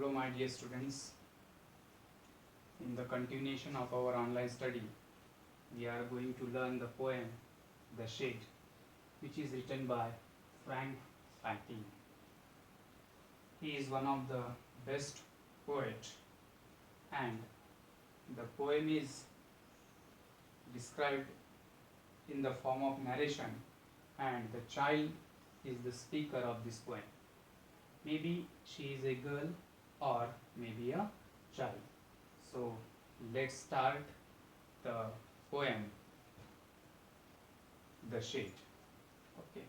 Hello my dear students, in the continuation of our online study, we are going to learn the poem The Shade, which is written by Frank Fantine. He is one of the best poets, and the poem is described in the form of narration, and the child is the speaker of this poem. Maybe she is a girl or maybe a child. So let's start the poem The Shade. Okay.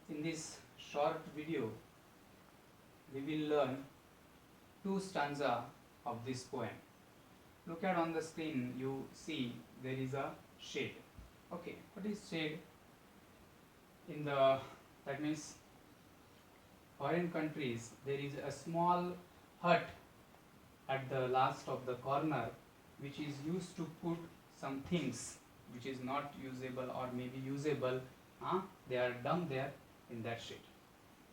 In this short video, we will learn two stanzas of this poem. Look at on the screen, you see there is a shade. Okay, what is shade? That means foreign countries, there is a small hut at the last of the corner which is used to put some things which is not usable or maybe usable. They are dumped there in that shade.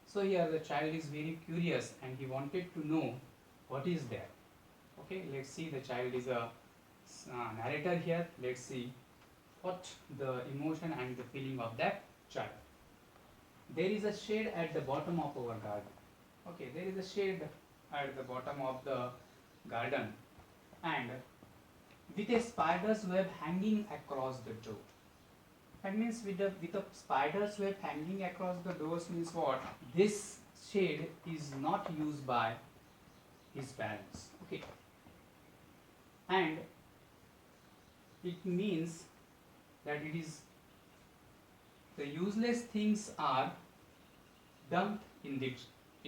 So here the child is very curious and he wanted to know what is there. Okay, let's see, the child is a narrator here. Let's see what the emotion and the feeling of that child. There is a shade at the bottom of our garden. Okay, there is a shade at the bottom of the garden, and with a spider's web hanging across the door. That means with a spider's web hanging across the doors means what? This shade is not used by his parents. Okay, and it means that it is the useless things are dumped in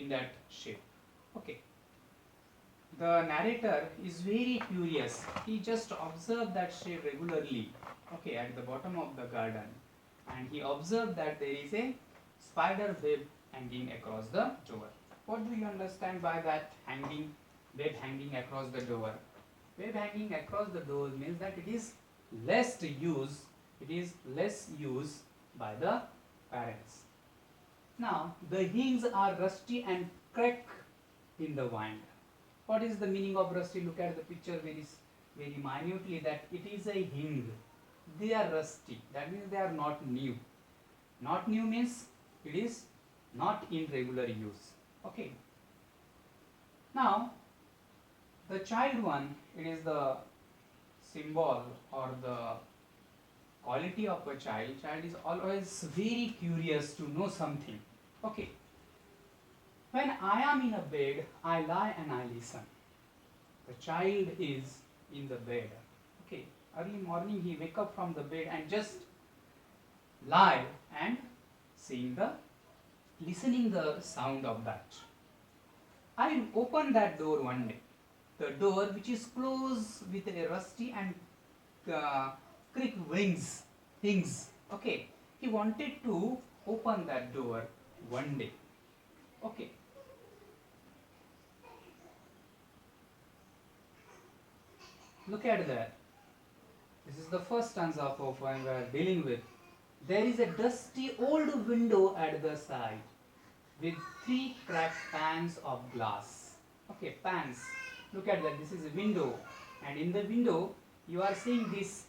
that shade. Okay. The narrator is very curious. He just observed that shade regularly, okay, at the bottom of the garden, and he observed that there is a spider web hanging across the door. What do you understand by that web hanging across the door? Web hanging across the door means that it is less used by the parents. Now, the hinges are rusty and crack in the wind. What is the meaning of rusty? Look at the picture very minutely, that it is a hinge. They are rusty. That means they are not new. Not new means it is not in regular use. Okay. Now, the child one, it is the symbol or the quality of a child. Child is always very curious to know something. Okay. When I am in a bed, I lie and I listen. The child is in the bed. Okay. Early morning he wake up from the bed and just lie and listening the sound of that. I open that door one day. The door which is closed with a rusty and creak hinges. Okay. He wanted to open that door one day. Okay. Look at that. This is the first stanza of our poem we are dealing with. There is a dusty old window at the side with 3 cracked panes of glass. Okay, panes. Look at that. This is a window, and in the window you are seeing these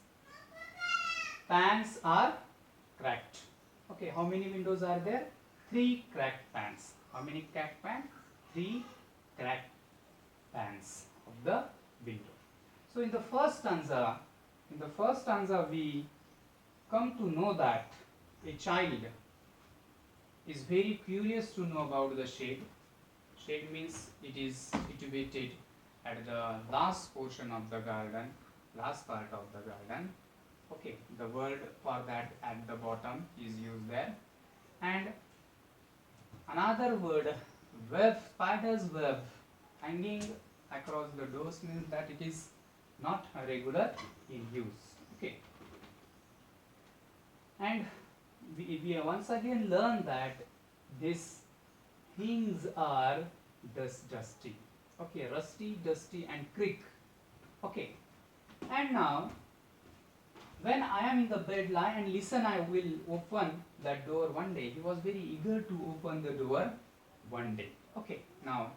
panes are cracked. Okay, how many windows are there? 3 cracked panes. How many cracked panes? 3 cracked panes of the window. So in the first stanza we come to know that a child is very curious to know about the shade. Shade means it is situated at the last portion of the garden, last part of the garden. Okay, the word for that at the bottom is used there. And another word, web, spider's web hanging across the doors means that it is not regular in use. Okay. And we once again learn that these things are dusty. Okay, rusty, dusty and creak. Okay. And now, when I am in the bed, lie and listen, I will open that door one day. He was very eager to open the door, one day. Okay, now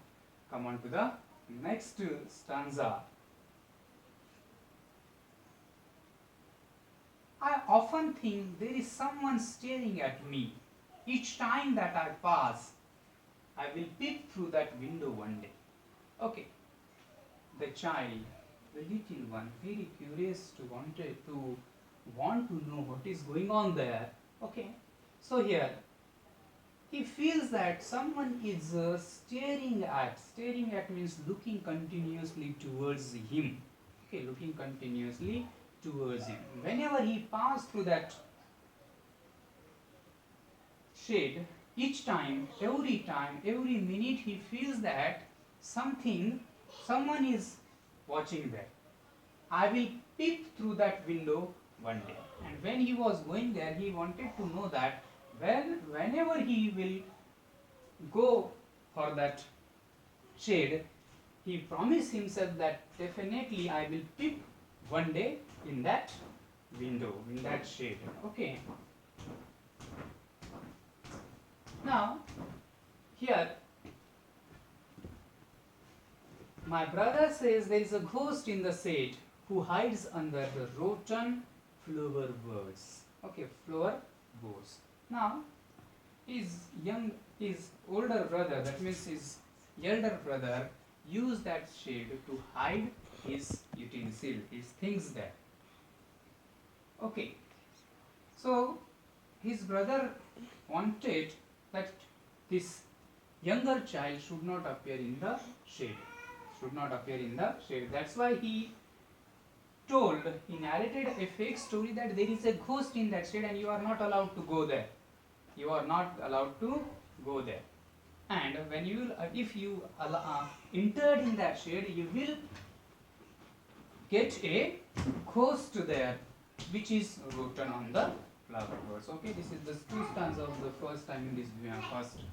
come on to the next stanza. I often think there is someone staring at me. Each time that I pass, I will peep through that window one day. Okay, the child, the little one, very curious to want to know what is going on there. Okay, so here he feels that someone is staring at. Staring at means looking continuously towards him. Okay, looking continuously towards him. Whenever he passes through that shade, each time, every minute, he feels that someone is watching there. I will peep through that window one day. And when he was going there, he wanted to know that whenever he will go for that shade, he promised himself that definitely I will peep one day in that window, in that shade. Okay. Now, here, my brother says there is a ghost in the shade who hides under the rotten flower buds. Okay, flower buds. Now, his older brother, that means his elder brother, used that shade to hide his utensil, his things there. Okay, so his brother wanted that this younger child should not appear in the shade. That's why he narrated a fake story that there is a ghost in that shade and you are not allowed to go there. And when if you entered in that shade, you will get a ghost there, which is written on the flower buds. Okay, this is the two stanzas of the first time in this first